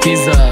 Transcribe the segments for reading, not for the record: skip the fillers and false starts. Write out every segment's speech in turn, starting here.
Skiza.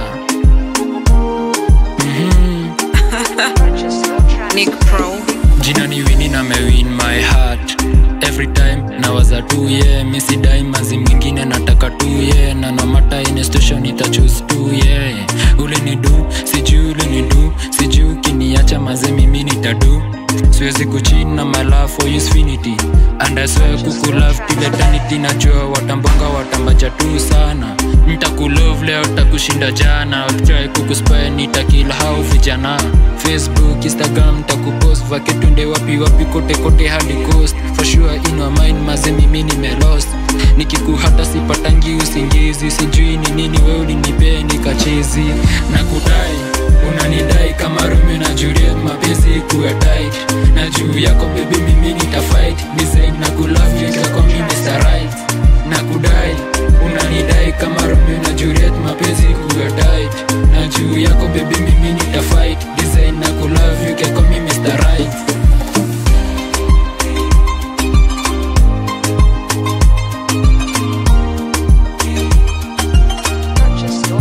Nick Pro. Jina ni Winnie na me win my heart. Every time nawaza tu yeah. Misi daimazi mwingine nataka tu yeah. Na no matter in a station ita choose tu yeah. Ule ni do, sijui ule ni do. Sijui ukiniacha maze mimi nitadu. Siwezi kuchina my love for you infinity. And I swear kukulove till eternity. Najua watambonga watambacha tu sana. Nitakulove leo takushinda jana. Try kukuspy nitakila hao vijana. Facebook, Instagram nitakupost. Vake tunde wapi wapi kote kote hadi coast. For sure in my mind maze mimi nimelost. Nikikuhata sipatangi usingizi. Sijui ni nini wewe ulinipea nikachezi. Nakudai, unanidai kama Romeo na Juliet. Mapenzi kuwe tight. Na juu yako baby mimi nitafight. Design na kulove you kwa mimi Mr. Right. Nakudai, unanidai kama Romeo na Juliet. Mapenzi kuwe tight. Na juu yako baby mimi nitafight. Design na kulove you kwa mimi Mr. Right.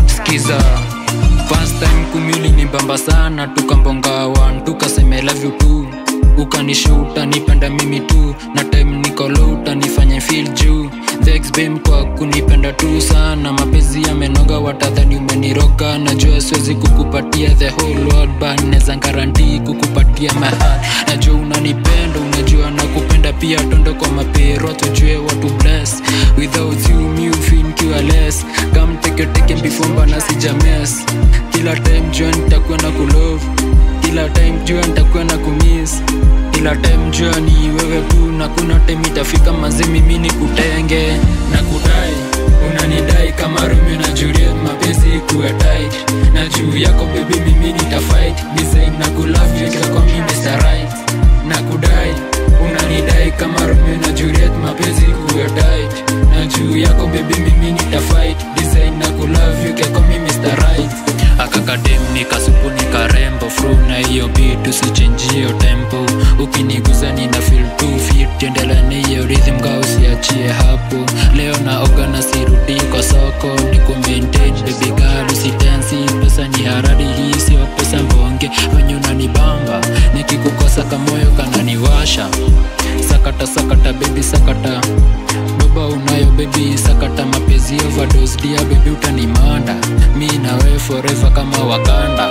Skiza. First time kumili ni bamba sana. Tukambonga one, tukaseme love you too. Ukanishuta nipenda mimi tu. Na time niko low utanifanya feel juu. The ex-bam kwa kunipenda tu sana. Mapenzi yamenoga watadhani umeniroga. Najua siwezi kukupatia the whole world, but neza guarantee kukupatia my heart. Najua unanipenda, unajua nakupenda pia. Tondo kwa mapero tujue watu bless. Without you me feel careless. Come take before mbana sija mess. Kila time jua nitakuwa na kulove. Kila time jua nitakuwa na kumiss. Kila time jua ni wewe tu. Na kuna time itafika manze mimi nikutenge. Nakudai, unanidai kama Romeo na Juliet. Mapenzi kuwe tight. Na juu yako baby mimi nitafight. Design na kulove you kwa mimi Mr. Right. Nakudai, unanidai kama Romeo na Juliet. Mapenzi kuwe tight. Na juu yako baby mimi nitafight. Design na kulove you kwa mimi Mr. Right. Akakadem nikasupu nikarembo. Flow na hiyo beat usichange tempo. Ukiniguza nina feel too fit. Tendela na hiyo rhythm ga usiachie hapo. Leo naoga na sirudi kwa soko. Niku maintain baby girl usitensi. Pesa ni haradi hii sio pesa mbonge. Wenye unanibamba nikikukosa kamoyo kananiwasha. Sakata sakata baby sakata. Baba unayo baby sakata. Mapenzi overdose dia baby utanimanda. Mi na wewe forever kama Wakanda.